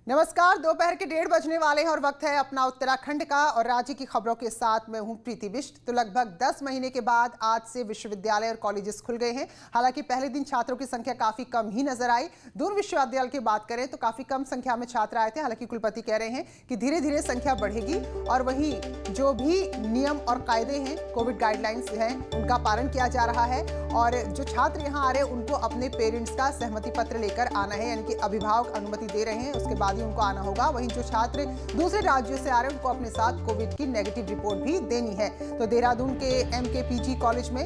नमस्कार, दोपहर के 1:30 बजने वाले हैं और वक्त है अपना उत्तराखंड का और राज्य की खबरों के साथ मैं हूं प्रीति बिष्ट। तो लगभग 10 महीने के बाद आज से विश्वविद्यालय और कॉलेजेस खुल गए हैं। हालांकि पहले दिन छात्रों की संख्या काफी कम ही नजर आई। दून विश्वविद्यालय की बात करें तो काफी कम संख्या में छात्र आए थे। हालांकि कुलपति कह रहे हैं कि धीरे धीरे संख्या बढ़ेगी और वहीं जो भी नियम और कायदे हैं, कोविड गाइडलाइंस हैं, उनका पालन किया जा रहा है। और जो छात्र यहाँ आ रहे हैं उनको अपने पेरेंट्स का सहमति पत्र लेकर आना है, यानी कि अभिभावक अनुमति दे रहे हैं, उसके बाद ही उनको आना होगा। वहीं जो छात्र दूसरे राज्यों से आ रहे हैं उनको अपने साथ कोविड की नेगेटिव रिपोर्ट भी देनी है। तो देहरादून के MKPG कॉलेज में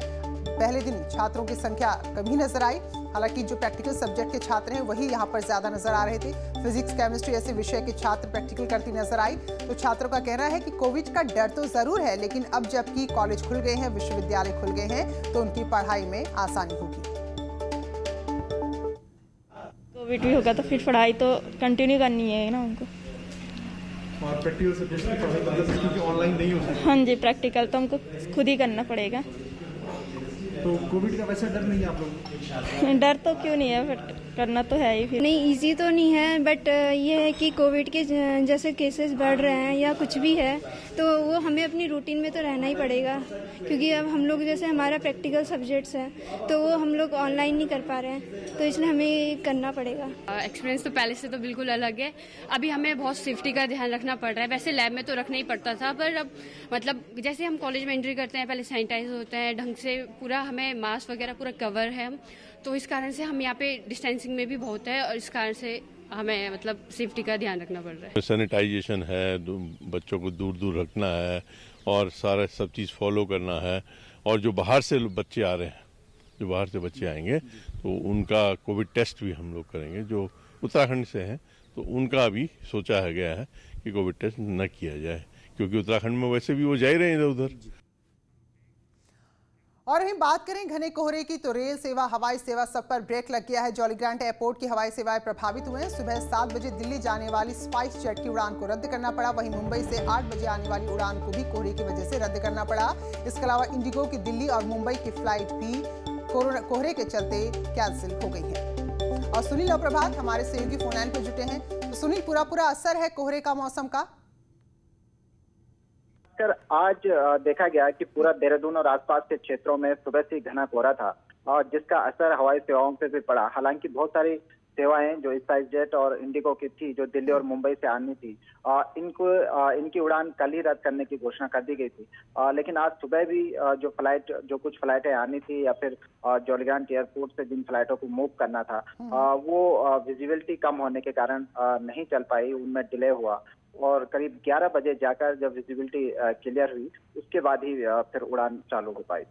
पहले दिन छात्रों की संख्या कम ही नजर आई। हालांकि जो प्रैक्टिकल सब्जेक्ट के छात्र हैं वही यहाँ पर ज्यादा नजर आ रहे थे। फिजिक्स, केमिस्ट्री ऐसे विषय के छात्र प्रैक्टिकल करती नजर आई। तो छात्रों का कहना है कि कोविड का डर तो जरूर है, लेकिन अब जबकि कॉलेज खुल गए हैं, विश्वविद्यालय खुल गए हैं, तो उनकी पढ़ाई में आसानी होगी। कोविड भी होगा तो फिर पढ़ाई तो कंटिन्यू करनी है ना उनको। और प्रैक्टिकल सब्जेक्ट्स की पढ़ाई मतलब क्योंकि ऑनलाइन नहीं हो सकती। हाँ जी, प्रैक्टिकल तो हमको खुद ही करना पड़ेगा। तो कोविड का वैसा डर नहीं है आप लोगों को? डर तो क्यों नहीं है, बट करना तो है ही। फिर नहीं, इजी तो नहीं है, बट ये है कि कोविड के जैसे केसेस बढ़ रहे हैं या कुछ भी है तो वो हमें अपनी रूटीन में तो रहना ही पड़ेगा, क्योंकि अब हम लोग जैसे हमारा प्रैक्टिकल सब्जेक्ट्स हैं तो वो हम लोग ऑनलाइन नहीं कर पा रहे हैं, तो इसलिए हमें करना पड़ेगा। एक्सपीरियंस तो पहले से तो बिल्कुल अलग है। अभी हमें बहुत सेफ्टी का ध्यान रखना पड़ रहा है। वैसे लैब में तो रखना ही पड़ता था, पर अब मतलब जैसे हम कॉलेज में एंट्री करते हैं पहले सैनिटाइज होते हैं ढंग से, पूरा हमें मास्क वगैरह पूरा कवर है हम, तो इस कारण से हम यहाँ पे डिस्टेंसिंग में भी बहुत है और इस कारण से हमें मतलब सेफ्टी का ध्यान रखना पड़ रहा है। सैनिटाइजेशन है, बच्चों को दूर दूर रखना है और सारा सब चीज़ फॉलो करना है। और जो बाहर से बच्चे आ रहे हैं, जो बाहर से बच्चे आएंगे तो उनका कोविड टेस्ट भी हम लोग करेंगे। जो उत्तराखंड से हैं तो उनका भी सोचा है गया है कि कोविड टेस्ट न किया जाए, क्योंकि उत्तराखंड में वैसे भी वो जा ही रहे हैं इधर उधर। और वहीं बात करें घने कोहरे की तो रेल सेवा, हवाई सेवा सब पर ब्रेक लग गया है। जॉलीग्रांट एयरपोर्ट की हवाई सेवाएं प्रभावित हुए हैं। सुबह 7 बजे दिल्ली जाने वाली स्पाइस जेट की उड़ान को रद्द करना पड़ा। वहीं मुंबई से 8 बजे आने वाली उड़ान को भी कोहरे की वजह से रद्द करना पड़ा। इसके अलावा इंडिगो की दिल्ली और मुंबई की फ्लाइट भी कोहरे के चलते कैंसिल हो गई है। और सुनील और प्रभात हमारे सहयोगी फोन लाइन पर जुटे हैं। तो सुनील, पूरा असर है कोहरे का मौसम का? आज देखा गया कि पूरा देहरादून और आसपास के क्षेत्रों में सुबह से घना कोहरा था और जिसका असर हवाई सेवाओं पे भी पड़ा। हालांकि बहुत सारी सेवाएं जो स्पाइस जेट और इंडिगो की थी, जो दिल्ली और मुंबई से आनी थी, इनकी उड़ान कल ही रद्द करने की घोषणा कर दी गई थी। लेकिन आज सुबह भी जो कुछ फ्लाइटें आनी थी या फिर जॉलीग्रांट एयरपोर्ट से जिन फ्लाइटों को मूव करना था, वो विजिबिलिटी कम होने के कारण नहीं चल पाई, उनमें डिले हुआ और करीब 11 बजे जाकर जब विजिबिलिटी क्लियर हुई उसके बाद ही फिर उड़ान चालू हो पाई।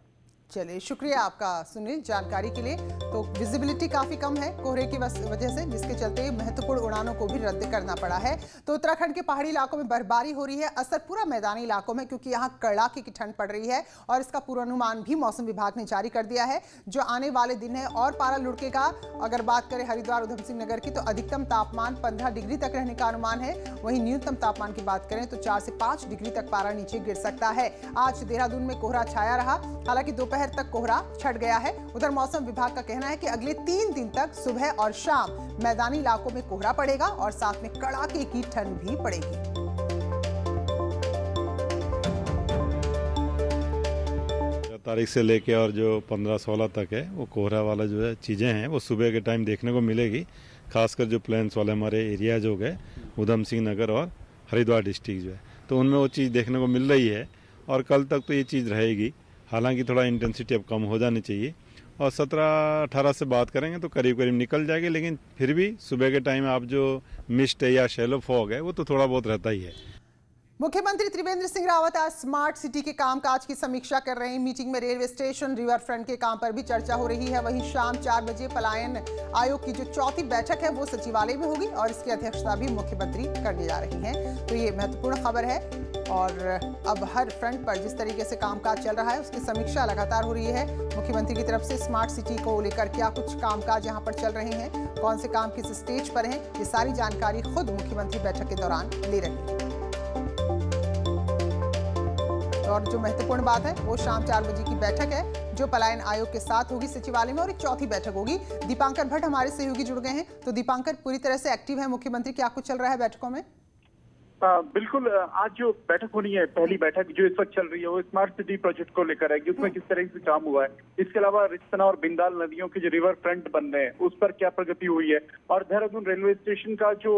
चलिए, शुक्रिया आपका सुनील जानकारी के लिए। तो विजिबिलिटी काफी कम है कोहरे की वजह से, जिसके चलते महत्वपूर्ण उड़ानों को भी रद्द करना पड़ा है। तो उत्तराखंड के पहाड़ी इलाकों में बर्फबारी हो रही है, असर पूरा मैदानी इलाकों में, क्योंकि यहाँ कड़ाके की ठंड पड़ रही है और इसका पूर्वानुमान भी मौसम विभाग ने जारी कर दिया है। जो आने वाले दिन है और पारा लुढ़केगा। अगर बात करें हरिद्वार, उधम सिंह नगर की, तो अधिकतम तापमान 15 डिग्री तक रहने का अनुमान है। वहीं न्यूनतम तापमान की बात करें तो 4 से 5 डिग्री तक पारा नीचे गिर सकता है। आज देहरादून में कोहरा छाया रहा, हालांकि दोपहर तक कोहरा छट गया है। उधर मौसम विभाग का कहना है कि अगले 3 दिन तक सुबह और शाम मैदानी इलाकों में कोहरा पड़ेगा और साथ में कड़ाके की ठंड भी पड़ेगी। तारीख से लेके और जो 15-16 तक है वो कोहरा वाला जो है चीज़ें हैं वो सुबह के टाइम देखने को मिलेगी। खासकर जो प्लेन्स वाले हमारे एरिया जो गए, उधम सिंह नगर और हरिद्वार डिस्ट्रिक्ट जो है, तो उनमें वो चीज़ देखने को मिल रही है और कल तक तो ये चीज़ रहेगी। हालांकि थोड़ा इंटेंसिटी अब कम हो जानी चाहिए और 17-18 से बात करेंगे तो करीब करीब निकल जाएगी, लेकिन फिर भी सुबह के टाइम आप जो मिस्ट है या शैलो फॉग है वो तो थोड़ा बहुत रहता ही है। मुख्यमंत्री त्रिवेंद्र सिंह रावत आज स्मार्ट सिटी के कामकाज की समीक्षा कर रहे हैं। मीटिंग में रेलवे स्टेशन, रिवर फ्रंट के काम पर भी चर्चा हो रही है। वहीं शाम 4 बजे पलायन आयोग की जो 4थी बैठक है वो सचिवालय में होगी और इसकी अध्यक्षता भी मुख्यमंत्री करने जा रही हैं। तो ये महत्वपूर्ण खबर है और अब हर फ्रंट पर जिस तरीके से कामकाज चल रहा है उसकी समीक्षा लगातार हो रही है। मुख्यमंत्री की तरफ से स्मार्ट सिटी को लेकर क्या कुछ कामकाज यहाँ पर चल रहे हैं, कौन से काम किस स्टेज पर हैं, ये सारी जानकारी खुद मुख्यमंत्री बैठक के दौरान ले रहे हैं। और जो महत्वपूर्ण बात है वो शाम 4 बजे की बैठक है जो पलायन आयोग के साथ होगी सचिवालय में, और एक चौथी बैठक होगी। दीपांकर भट्ट हमारे सहयोगी जुड़ गए हैं। तो दीपांकर, पूरी तरह से एक्टिव है मुख्यमंत्री, क्या कुछ चल रहा है बैठकों में? बिल्कुल, आज जो बैठक होनी है, पहली बैठक जो इस वक्त चल रही है, वो स्मार्ट सिटी प्रोजेक्ट को लेकर है कि उसमें किस तरह से काम हुआ है। इसके अलावा रिस्पना और बिंदाल नदियों के जो रिवर फ्रंट बन रहे हैं उस पर क्या प्रगति हुई है, और देहरादून रेलवे स्टेशन का जो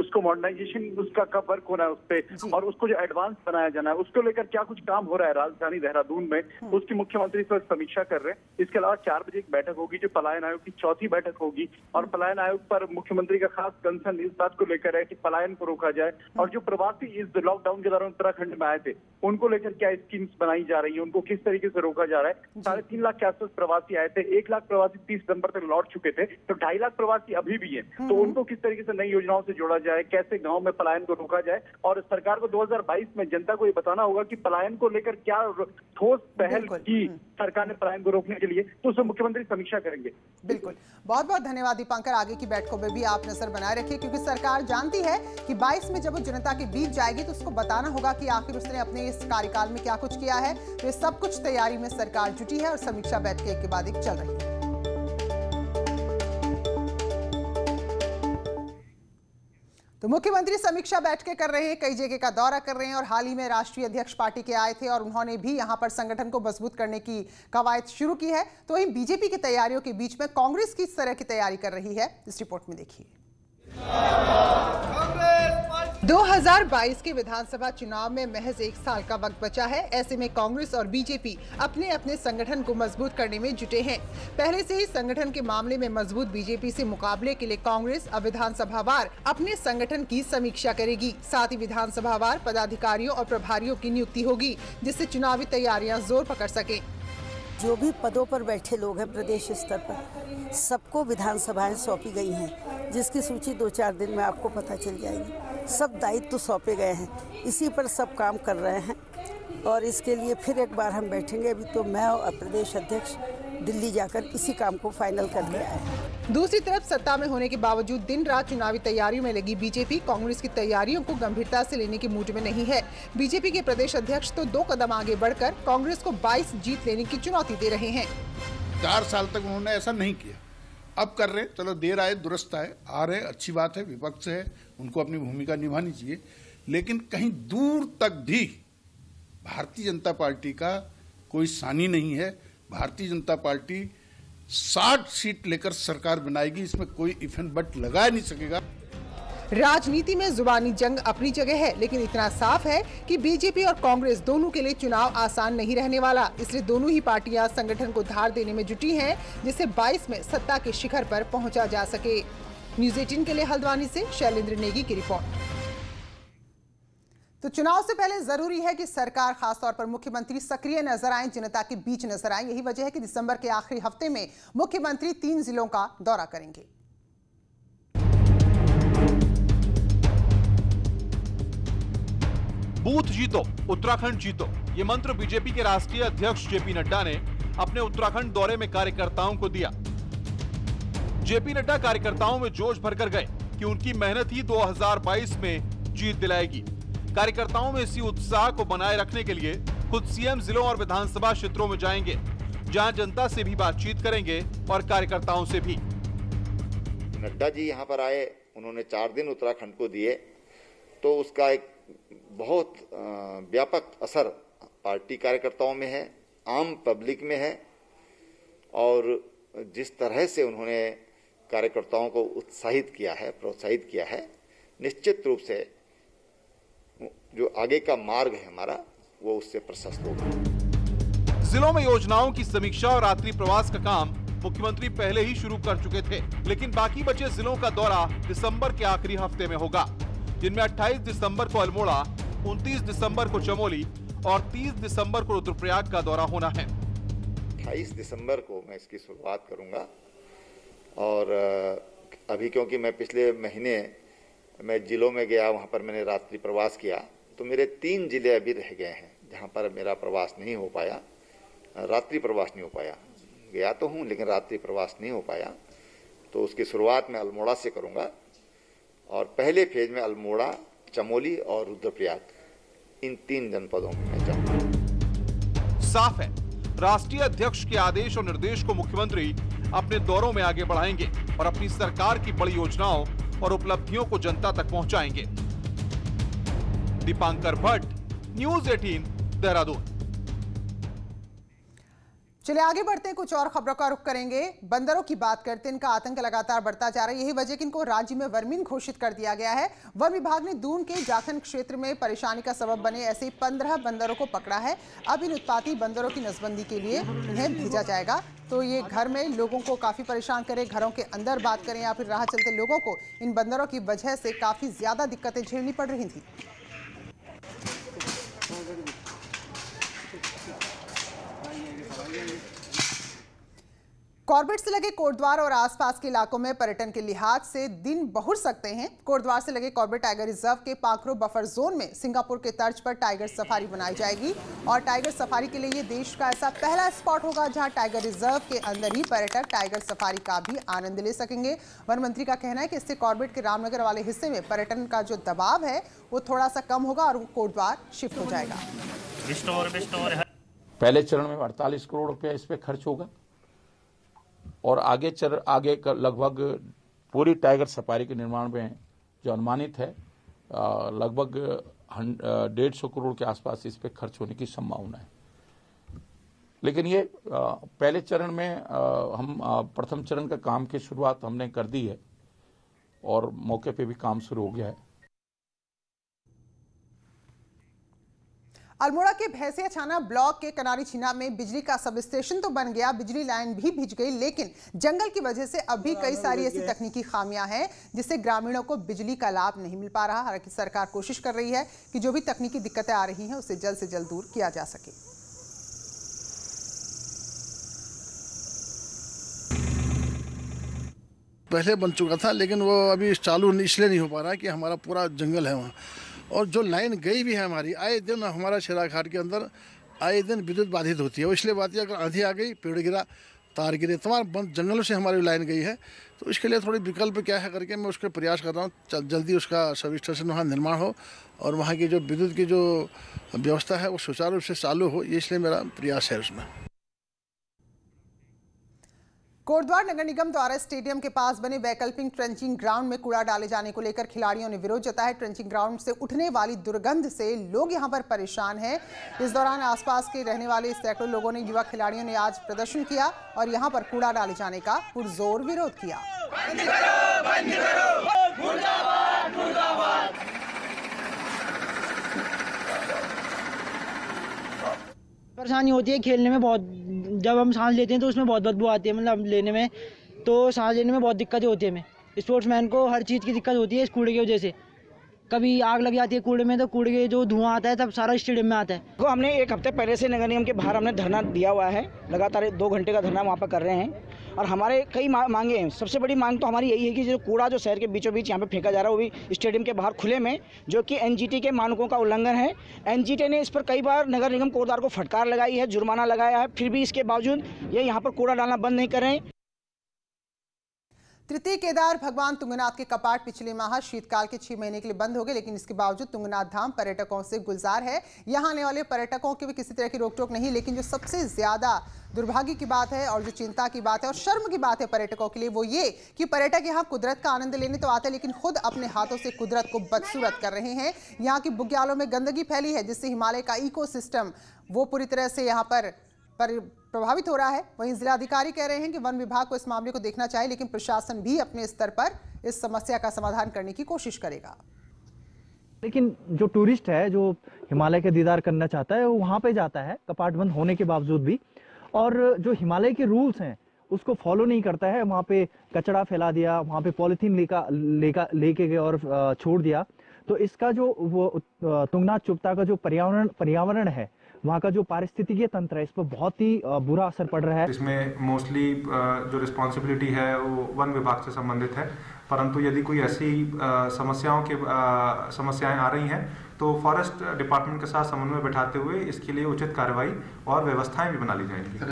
उसको मॉडर्नाइजेशन उसका कब वर्क होना है उस पर, और उसको जो एडवांस बनाया जाना है उसको लेकर क्या कुछ काम हो रहा है राजधानी देहरादून में, उसकी मुख्यमंत्री इस वक्त समीक्षा कर रहे हैं। इसके अलावा 4 बजे एक बैठक होगी जो पलायन आयोग की चौथी बैठक होगी, और पलायन आयोग पर मुख्यमंत्री का खास कंसर्न इस बात को लेकर है कि पलायन को रोका जाए, और जो प्रवासी इस लॉकडाउन के दौरान उत्तराखंड में आए थे उनको लेकर क्या स्कीम्स बनाई जा रही है, उनको किस तरीके से रोका जा रहा है। 3.5 लाख के आसपास प्रवासी आए थे, 1 लाख प्रवासी 30 दिसंबर तक लौट चुके थे, तो 2.5 लाख प्रवासी अभी भी हैं, तो उनको किस तरीके से नई योजनाओं से जोड़ा जाए, कैसे गांव में पलायन को रोका जाए, और सरकार को 2022 में जनता को ये बताना होगा कि पलायन को लेकर क्या ठोस पहल की सरकार ने पलायन को रोकने के लिए, तो उसमें मुख्यमंत्री समीक्षा करेंगे। बिल्कुल, बहुत बहुत धन्यवाद दीपांकर। आगे की बैठकों में भी आप नजर बनाए रखिए, क्योंकि सरकार जानती है कि 22 में जब वो जनता के बीच जाएगी तो उसको बताना होगा कि आखिर उसने अपने इस कार्यकाल में क्या कुछ किया है। तो ये सब कुछ तैयारी में सरकार जुटी है और समीक्षा बैठक एक के बाद एक चल रही है। तो मुख्यमंत्री समीक्षा बैठकें कर रहे हैं, कई जगह का दौरा कर रहे हैं, और हाल ही में राष्ट्रीय अध्यक्ष पार्टी के आए थे और उन्होंने भी यहां पर संगठन को मजबूत करने की कवायद शुरू की है। तो वहीं बीजेपी की तैयारियों के बीच में कांग्रेस किस तरह की तैयारी कर रही है, इस रिपोर्ट में देखिए। 2022 के विधानसभा चुनाव में महज 1 साल का वक्त बचा है। ऐसे में कांग्रेस और बीजेपी अपने अपने संगठन को मजबूत करने में जुटे हैं। पहले से ही संगठन के मामले में मजबूत बीजेपी से मुकाबले के लिए कांग्रेस अब विधानसभावार अपने संगठन की समीक्षा करेगी। साथ ही विधानसभावार पदाधिकारियों और प्रभारियों की नियुक्ति होगी, जिससे चुनावी तैयारियां जोर पकड़ सके। जो भी पदों पर बैठे लोग हैं प्रदेश स्तर पर, सबको विधानसभाएं सौंपी गई हैं, जिसकी सूची 2-4 दिन में आपको पता चल जाएगी। सब दायित्व सौंपे गए हैं, इसी पर सब काम कर रहे हैं, और इसके लिए फिर एक बार हम बैठेंगे। अभी तो मैं और प्रदेश अध्यक्ष दिल्ली जाकर इसी काम को फाइनल कर लिया है। दूसरी तरफ सत्ता में होने के बावजूद दिन रात चुनावी तैयारियों में लगी बीजेपी कांग्रेस की तैयारियों को गंभीरता से लेने के मूड में नहीं है। बीजेपी के प्रदेश अध्यक्ष तो 2 कदम आगे बढ़कर कांग्रेस को 22 जीत लेने की चुनौती दे रहे हैं। 4 साल तक उन्होंने ऐसा नहीं किया, अब कर रहे, चलो देर आए दुरुस्त आए, आ रहे, अच्छी बात है, विपक्ष है, उनको अपनी भूमिका निभानी चाहिए, लेकिन कहीं दूर तक भी भारतीय जनता पार्टी का कोई सानी नहीं है। भारतीय जनता पार्टी 60 सीट लेकर सरकार बनाएगी, इसमें कोई इफ एंड बट लगा नहीं सकेगा। राजनीति में जुबानी जंग अपनी जगह है, लेकिन इतना साफ है कि बीजेपी और कांग्रेस दोनों के लिए चुनाव आसान नहीं रहने वाला। इसलिए दोनों ही पार्टियां संगठन को धार देने में जुटी हैं, जिससे 22 में सत्ता के शिखर पर पहुंचा जा सके। न्यूज़ 18 के लिए हल्द्वानी से शैलेंद्र नेगी की रिपोर्ट। तो चुनाव से पहले जरूरी है कि सरकार, खासतौर पर मुख्यमंत्री सक्रिय नजर आए, जनता के बीच नजर आए। यही वजह है कि दिसंबर के आखिरी हफ्ते में मुख्यमंत्री 3 जिलों का दौरा करेंगे। बूथ जीतो, उत्तराखंड जीतो, ये मंत्र बीजेपी के राष्ट्रीय अध्यक्ष जेपी नड्डा ने अपने उत्तराखंड दौरे में कार्यकर्ताओं को दिया। जेपी नड्डा कार्यकर्ताओं में जोश भरकर गए कि उनकी मेहनत ही 2022 में जीत दिलाएगी। कार्यकर्ताओं में इसी उत्साह को बनाए रखने के लिए खुद सीएम जिलों और विधानसभा क्षेत्रों में जाएंगे, जहां जनता से भी बातचीत करेंगे और कार्यकर्ताओं से भी। नड्डा जी यहां पर आए, उन्होंने 4 दिन उत्तराखंड को दिए, तो उसका एक बहुत व्यापक असर पार्टी कार्यकर्ताओं में है, आम पब्लिक में है, और जिस तरह से उन्होंने कार्यकर्ताओं को उत्साहित किया है, प्रोत्साहित किया है, निश्चित रूप से जो आगे का मार्ग है हमारा, वो उससे प्रशस्त होगा। जिलों में योजनाओं की समीक्षा और रात्रि प्रवास का काम मुख्यमंत्री पहले ही शुरू कर चुके थे, लेकिन बाकी बचे जिलों का दौरा दिसंबर के आखिरी हफ्ते में होगा, जिनमें 28 दिसंबर को अल्मोड़ा, 29 दिसंबर को चमोली और 30 दिसंबर को रुद्रप्रयाग का दौरा होना है। 28 दिसंबर को मैं इसकी शुरुआत करूंगा, और अभी क्योंकि मैं पिछले महीने मैं जिलों में गया, वहां पर मैंने रात्रि प्रवास किया, तो मेरे 3 जिले अभी रह गए हैं जहां पर मेरा प्रवास नहीं हो पाया, रात्रि प्रवास नहीं हो पाया। गया तो हूं लेकिन रात्रि प्रवास नहीं हो पाया, तो उसकी शुरुआत मैं अल्मोड़ा से करूंगा, और पहले फेज में अल्मोड़ा, चमोली और रुद्रप्रयाग, इन 3 जनपदों में मैं जाऊंगा। साफ है, राष्ट्रीय अध्यक्ष के आदेश और निर्देश को मुख्यमंत्री अपने दौरों में आगे बढ़ाएंगे और अपनी सरकार की बड़ी योजनाओं और उपलब्धियों को जनता तक पहुंचाएंगे। दीपांकर भट्ट, न्यूज़ 18, देहरादून। चलिए आगे बढ़ते हैं, कुछ और खबरों का रुख करेंगे। बंदरों की बात करते हैं। इनका आतंक लगातार बढ़ता जा रहा है। यही वजह कि इनको राज्य में वर्मीन घोषित कर दिया गया है। वन विभाग ने दून के जाखन क्षेत्र में परेशानी का सबब बने ऐसे 15 बंदरों को पकड़ा है। अब इन उत्पाती बंदरों की नसबंदी के लिए इन्हें भेजा जाएगा। तो ये घर में लोगों को काफी परेशान करे, घरों के अंदर बात करें या फिर राह चलते लोगों को इन बंदरों की वजह से काफी ज्यादा दिक्कतें झेलनी पड़ रही थी। कॉर्बेट से लगे कोटद्वार और आसपास के इलाकों में पर्यटन के लिहाज से दिन बहुर सकते हैं। कोटद्वार से लगे कॉर्बेट टाइगर रिजर्व के पाखरो बफर जोन में सिंगापुर के तर्ज पर टाइगर सफारी बनाई जाएगी और टाइगर सफारी के लिए ये देश का ऐसा पहला स्पॉट होगा जहां टाइगर रिजर्व के अंदर ही पर्यटक टाइगर सफारी का भी आनंद ले सकेंगे। वन मंत्री का कहना है कि इससे कॉर्बेट के रामनगर वाले हिस्से में पर्यटन का जो दबाव है वो थोड़ा सा कम होगा और वो कोटद्वार शिफ्ट हो जाएगा। पहले चरण में 48 करोड़ रुपया इस पे खर्च होगा और आगे लगभग पूरी टाइगर सफारी के निर्माण में जो अनुमानित है लगभग 150 करोड़ के आसपास इस पे खर्च होने की संभावना है। लेकिन ये पहले चरण में हम प्रथम चरण का काम की शुरुआत हमने कर दी है और मौके पे भी काम शुरू हो गया है। अल्मोड़ा के भैंसिया छाना ब्लॉक के कनारी छीना में बिजली का सब स्टेशन तो बन गया, बिजली लाइन भी भिज गई, लेकिन जंगल की वजह से अभी कई सारी ऐसी तकनीकी खामियां हैं जिससे ग्रामीणों को बिजली का लाभ नहीं मिल पा रहा। हालांकि सरकार कोशिश कर रही है कि जो भी तकनीकी दिक्कतें आ रही हैं उसे जल्द से जल्द दूर किया जा सके। पहले बन चुका था लेकिन वो अभी चालू इसलिए नहीं हो पा रहा है कि हमारा पूरा जंगल है वहाँ, और जो लाइन गई भी है हमारी, आए दिन हमारा शेरा घाट के अंदर आए दिन विद्युत बाधित होती है। वो इसलिए बात है अगर आंधी आ गई, पेड़ गिरा, तार गिरे, तमाम जंगलों से हमारी लाइन गई है। तो इसके लिए थोड़ी विकल्प क्या है करके मैं उसका प्रयास कर रहा हूँ, जल्दी उसका सब स्टेशन वहाँ निर्माण हो और वहाँ की जो विद्युत की जो व्यवस्था है वो सुचारू रूप से चालू हो, ये इसलिए मेरा प्रयास है उसमें। कोटद्वार नगर निगम द्वारा स्टेडियम के पास बने वैकल्पिक ट्रेंचिंग ग्राउंड में कूड़ा डाले जाने को लेकर खिलाड़ियों ने विरोध जताया। ट्रेंचिंग ग्राउंड से उठने वाली दुर्गंध से लोग यहां पर परेशान हैं। इस दौरान आसपास के रहने वाले सैकड़ों लोगों ने, युवा खिलाड़ियों ने आज प्रदर्शन किया और यहां पर कूड़ा डाले जाने का पुरजोर विरोध किया। परेशानी होती है खेलने में बहुत, जब हम सांस लेते हैं तो उसमें बहुत बदबू आती है, मतलब लेने में तो सांस लेने में बहुत दिक्कतें होती है। हमें स्पोर्ट्समैन को हर चीज़ की दिक्कत होती है इस कूड़े की वजह से। कभी आग लग जाती है कूड़े में तो कूड़े के जो धुआं आता है तब सारा स्टेडियम में आता है। तो हमने एक हफ्ते पहले से नगर निगम के बाहर हमने धरना दिया हुआ है, लगातार 2 घंटे का धरना वहाँ पर कर रहे हैं और हमारे कई मांगे हैं। सबसे बड़ी मांग तो हमारी यही है कि जो कूड़ा जो शहर के बीचों बीच यहाँ पे फेंका जा रहा है वो भी स्टेडियम के बाहर खुले में, जो कि एनजीटी के मानकों का उल्लंघन है। एनजीटी ने इस पर कई बार नगर निगम कोटद्वार को फटकार लगाई है, जुर्माना लगाया है, फिर भी इसके बावजूद ये यहाँ पर कूड़ा डालना बंद नहीं कर रहे हैं। तृतीय केदार भगवान तुंगनाथ के कपाट पिछले माह शीतकाल के 6 महीने के लिए बंद हो गए, लेकिन इसके बावजूद तुंगनाथ धाम पर्यटकों से गुलजार है। यहाँ आने वाले पर्यटकों की भी किसी तरह की रोक टोक नहीं, लेकिन जो सबसे ज्यादा दुर्भाग्य की बात है और जो चिंता की बात है और शर्म की बात है पर्यटकों के लिए, वो ये कि पर्यटक यहाँ कुदरत का आनंद लेने तो आते हैं लेकिन खुद अपने हाथों से कुदरत को बदसूरत कर रहे हैं। यहाँ की बुग्यालों में गंदगी फैली है जिससे हिमालय का इकोसिस्टम वो पूरी तरह से यहाँ पर प्रभावित हो रहा है। वहीं जिलाधिकारी कह रहे हैं कि वन विभाग को इस मामले को देखना चाहिए, लेकिन प्रशासन भी अपने स्तर पर इस समस्या का समाधान करने की कोशिश करेगा। लेकिन जो टूरिस्ट है जो हिमालय के दीदार करना चाहता है वो वहाँ पे जाता है कपाट बंद होने के बावजूद भी, और जो हिमालय के रूल्स हैं उसको फॉलो नहीं करता है। वहाँ पे कचरा फैला दिया, वहाँ पे पॉलीथीन लेके गए और छोड़ दिया। तो इसका जो वो तुंगनाथ चुप्ता का जो पर्यावरण है, वहाँ का जो पारिस्थितिकीय तंत्र है, इस पर बहुत ही बुरा असर पड़ रहा है। इसमें मोस्टली जो रिस्पॉन्सिबिलिटी है वो वन विभाग से संबंधित है, परंतु यदि कोई ऐसी समस्याएं आ रही हैं तो फॉरेस्ट डिपार्टमेंट के साथ समन्वय बैठाते हुए इसके लिए उचित कार्रवाई और व्यवस्थाएं भी बना ली जाएंगी।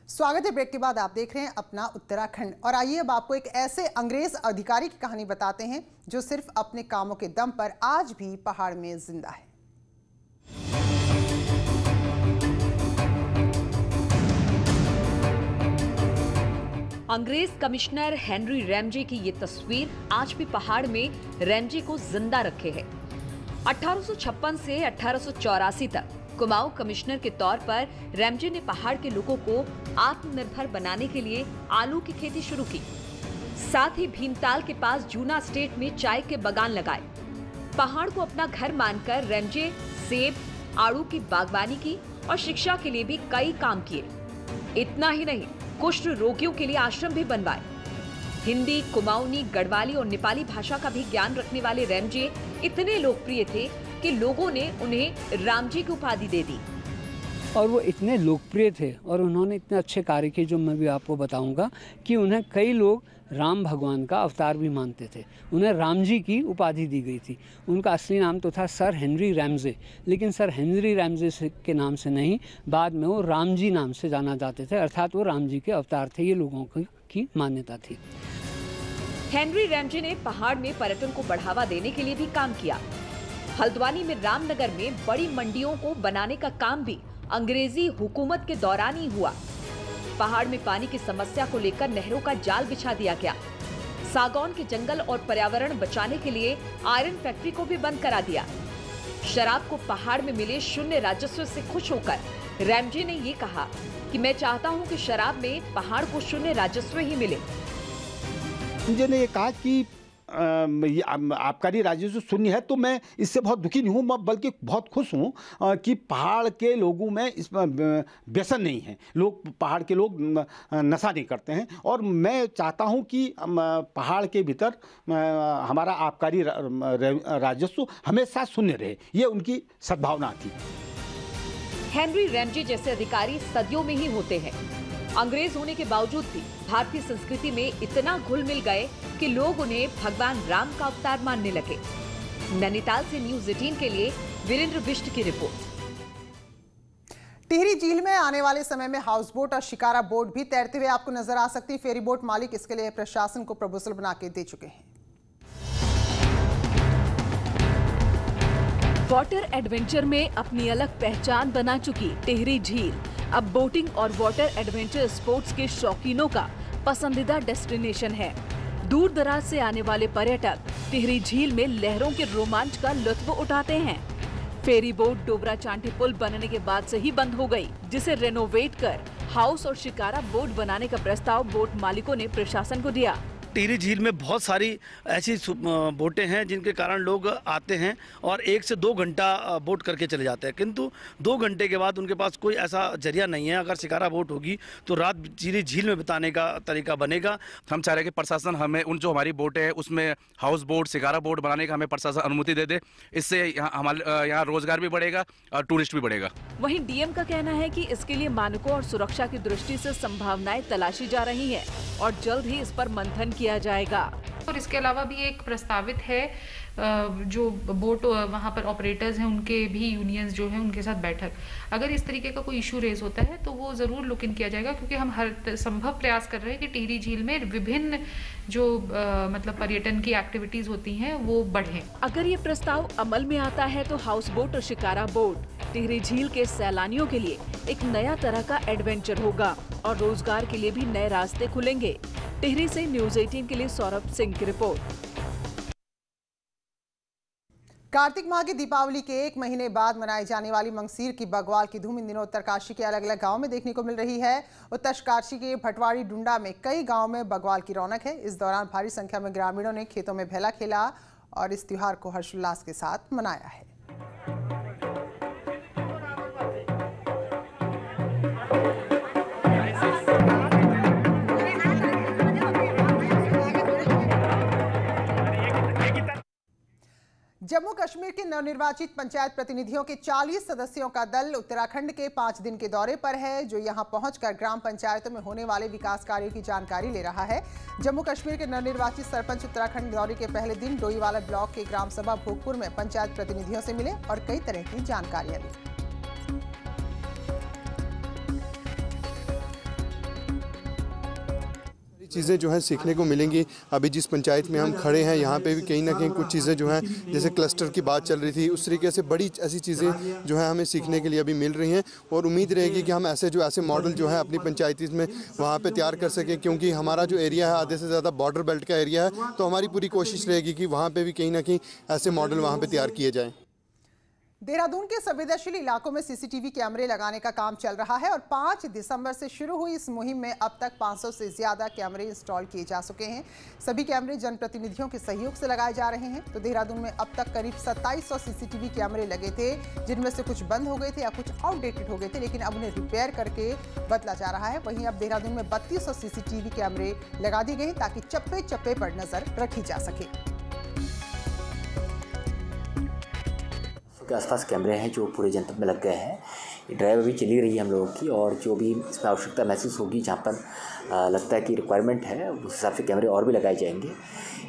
स्वागत है, ब्रेक के बाद आप देख रहे हैं अपना उत्तराखंड और आइए अब आपको एक ऐसे अंग्रेज अधिकारी की कहानी बताते हैं जो सिर्फ अपने कामों के दम पर आज भी पहाड़ में जिंदा है। अंग्रेज कमिश्नर हेनरी रैमजे की ये तस्वीर आज भी पहाड़ में रैमजे को जिंदा रखे है। 1856 से 1884 तक कुमाऊं कमिश्नर के तौर पर रैमजे ने पहाड़ के लोगों को आत्मनिर्भर बनाने के लिए आलू की खेती शुरू की। साथ ही भीमताल के पास जूना स्टेट में चाय के बागान लगाए। पहाड़ को अपना घर मानकर रैमजे सेब, आड़ू की बागवानी की और शिक्षा के लिए भी कई काम किए। इतना ही नहीं, कुष्ठ रोगियों के लिए आश्रम भी बनवाए। हिंदी, कुमाऊनी, गढ़वाली और नेपाली भाषा का भी ज्ञान रखने वाले रैमजे इतने लोकप्रिय थे कि लोगों ने उन्हें रामजी की उपाधि दे दी। और वो इतने लोकप्रिय थे और उन्होंने इतने अच्छे कार्य किए, जो मैं भी आपको बताऊंगा कि उन्हें कई लोग राम भगवान का अवतार भी मानते थे। उन्हें राम जी की उपाधि दी गई थी। उनका असली नाम तो था सर हेनरी रैमजे, लेकिन सर हेनरी रैमजे के नाम से नहीं, बाद में वो राम जी नाम से जाना जाते थे, अर्थात वो राम जी के अवतार थे। ये लोगों की मान्यता थी। हेनरी रैमजे ने पहाड़ में पर्यटन को बढ़ावा देने के लिए भी काम किया। हल्द्वानी में रामनगर में बड़ी मंडियों को बनाने का काम भी अंग्रेजी हुकूमत के दौरान ही हुआ। पहाड़ में पानी की समस्या को लेकर नहरों का जाल बिछा दिया गया। सागौन के जंगल और पर्यावरण बचाने के लिए आयरन फैक्ट्री को भी बंद करा दिया। शराब को पहाड़ में मिले शून्य राजस्व से खुश होकर रैमजे ने ये कहा कि मैं चाहता हूं कि शराब में पहाड़ को शून्य राजस्व ही मिले। रैमजे ने ये कहा कि आबकारी राजस्व शून्य है, तो मैं इससे बहुत दुखी नहीं हूँ, बल्कि बहुत खुश हूँ कि पहाड़ के लोगों में इस व्यसन नहीं है। लोग, पहाड़ के लोग नशा नहीं करते हैं, और मैं चाहता हूँ कि पहाड़ के भीतर हमारा आबकारी राजस्व हमेशा शून्य रहे। ये उनकी सद्भावना थी। हेनरी रैमजे जैसे अधिकारी सदियों में ही होते हैं। अंग्रेज होने के बावजूद भी भारतीय संस्कृति में इतना घुल मिल गए कि लोग उन्हें भगवान राम का अवतार मानने लगे। नैनीताल से न्यूज़ 18 के लिए वीरेंद्र बिष्ट की रिपोर्ट। टिहरी झील में आने वाले समय में हाउस बोट और शिकारा बोट भी तैरते हुए आपको नजर आ सकती है। फेरी बोट मालिक इसके लिए प्रशासन को प्रपोजल बना के दे चुके हैं। वाटर एडवेंचर में अपनी अलग पहचान बना चुकी टिहरी झील अब बोटिंग और वाटर एडवेंचर स्पोर्ट्स के शौकीनों का पसंदीदा डेस्टिनेशन है। दूर दराज से आने वाले पर्यटक टिहरी झील में लहरों के रोमांच का लुत्फ उठाते हैं। फेरी बोट डोबरा चांठी पुल बनने के बाद से ही बंद हो गई, जिसे रेनोवेट कर हाउस और शिकारा बोट बनाने का प्रस्ताव बोट मालिकों ने प्रशासन को दिया। टिहरी झील में बहुत सारी ऐसी बोटें हैं जिनके कारण लोग आते हैं और 1 से 2 घंटा बोट करके चले जाते हैं, किंतु 2 घंटे के बाद उनके पास कोई ऐसा जरिया नहीं है। अगर शिकारा बोट होगी तो रात टिहरी झील में बिताने का तरीका बनेगा। हम चाह रहे हैं कि प्रशासन हमें उन जो हमारी बोटें हैं उसमें हाउस बोट, शिकारा बोट बनाने का हमें प्रशासन अनुमति दे दे। इससे यहाँ रोजगार भी बढ़ेगा और टूरिस्ट भी बढ़ेगा। वहीं डीएम का कहना है कि इसके लिए मानकों और सुरक्षा की दृष्टि से संभावनाएं तलाशी जा रही है और जल्द ही इस पर मंथन किया जाएगा। और इसके अलावा भी एक प्रस्तावित है जो बोट वहाँ पर ऑपरेटर्स हैं उनके भी यूनियंस जो हैं उनके साथ बैठक। अगर इस तरीके का कोई इशू रेज होता है तो वो जरूर लुक इन किया जाएगा, क्योंकि हम हर संभव प्रयास कर रहे हैं कि टिहरी झील में विभिन्न जो मतलब पर्यटन की एक्टिविटीज होती हैं वो बढ़े। अगर ये प्रस्ताव अमल में आता है तो हाउस बोट और शिकारा बोट टिहरी झील के सैलानियों के लिए एक नया तरह का एडवेंचर होगा और रोजगार के लिए भी नए रास्ते खुलेंगे। टिहरी से न्यूज़ 18 के लिए सौरभ सिंह की रिपोर्ट। कार्तिक माह की दीपावली के 1 महीने बाद मनाई जाने वाली मंगसीर की बग्वाल की धूम इन दिनों उत्तरकाशी के अलग अलग गांवों में देखने को मिल रही है। उत्तरकाशी के भटवाड़ी डुंडा में कई गांवों में बग्वाल की रौनक है। इस दौरान भारी संख्या में ग्रामीणों ने खेतों में भेला खेला और इस त्योहार को हर्षोल्लास के साथ मनाया है। जम्मू कश्मीर के नवनिर्वाचित पंचायत प्रतिनिधियों के 40 सदस्यों का दल उत्तराखंड के 5 दिन के दौरे पर है, जो यहां पहुंचकर ग्राम पंचायतों में होने वाले विकास कार्यों की जानकारी ले रहा है। जम्मू कश्मीर के नवनिर्वाचित सरपंच उत्तराखंड दौरे के पहले दिन डोईवाला ब्लॉक के ग्राम सभा भोगपुर में पंचायत प्रतिनिधियों से मिले और कई तरह की जानकारियां ली। चीज़ें जो हैं सीखने को मिलेंगी। अभी जिस पंचायत में हम खड़े हैं यहाँ पे भी कहीं ना कहीं कुछ चीज़ें जो हैं, जैसे क्लस्टर की बात चल रही थी, उस तरीके से बड़ी ऐसी चीज़ें जो हैं हमें सीखने के लिए अभी मिल रही हैं और उम्मीद रहेगी कि हम ऐसे मॉडल जो है अपनी पंचायती में वहाँ पे तैयार कर सकें, क्योंकि हमारा जो एरिया है आधे से ज़्यादा बॉर्डर बेल्ट का एरिया है, तो हमारी पूरी कोशिश रहेगी कि वहाँ पे भी कहीं ना कहीं ऐसे मॉडल वहाँ पे तैयार किए जाएं। देहरादून के संवेदनशील इलाकों में सीसीटीवी कैमरे लगाने का काम चल रहा है और 5 दिसंबर से शुरू हुई इस मुहिम में अब तक 500 से ज्यादा कैमरे इंस्टॉल किए जा चुके हैं। सभी कैमरे जनप्रतिनिधियों के सहयोग से लगाए जा रहे हैं। तो देहरादून में अब तक करीब 2700 सीसीटीवी कैमरे लगे थे, जिनमें से कुछ बंद हो गए थे या कुछ आउटडेटेड हो गए थे, लेकिन अब उन्हें रिपेयर करके बदला जा रहा है। वहीं अब देहरादून में 3200 सीसीटीवी कैमरे लगा दिए गए ताकि चप्पे चप्पे पर नजर रखी जा सके। के आसपास कैमरे हैं जो पूरे जनपद में लग गए हैं। ये ड्राइव अभी चली रही है हम लोगों की, और जो भी इसमें आवश्यकता महसूस होगी, जहाँ पर लगता है कि रिक्वायरमेंट है, उस हिसाब से कैमरे और भी लगाए जाएंगे।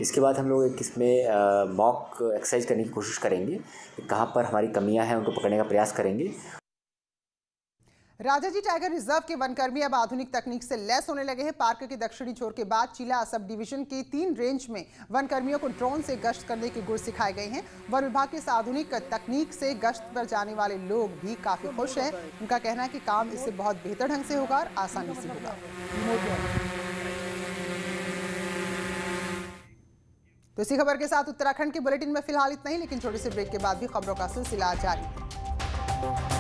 इसके बाद हम लोग एक इसमें मॉक एक्सरसाइज करने की कोशिश करेंगे, कहाँ पर हमारी कमियाँ हैं उनको पकड़ने का प्रयास करेंगे। राजाजी टाइगर रिजर्व के वनकर्मी अब आधुनिक तकनीक से लैस होने लगे हैं। पार्क के दक्षिणी छोर के बाद चिला सब डिवीजन की 3 रेंज में वनकर्मियों को ड्रोन से गश्त करने के गुर सिखाए गए हैं। वन विभाग की इस आधुनिक तकनीक से गश्त पर जाने वाले लोग भी काफी खुश हैं। उनका कहना है कि काम इससे बहुत बेहतर ढंग से होगा और आसानी से होगा। तो इसी खबर के साथ उत्तराखंड के बुलेटिन में फिलहाल इतना ही, लेकिन छोटे से ब्रेक के बाद भी खबरों का सिलसिला जारी है।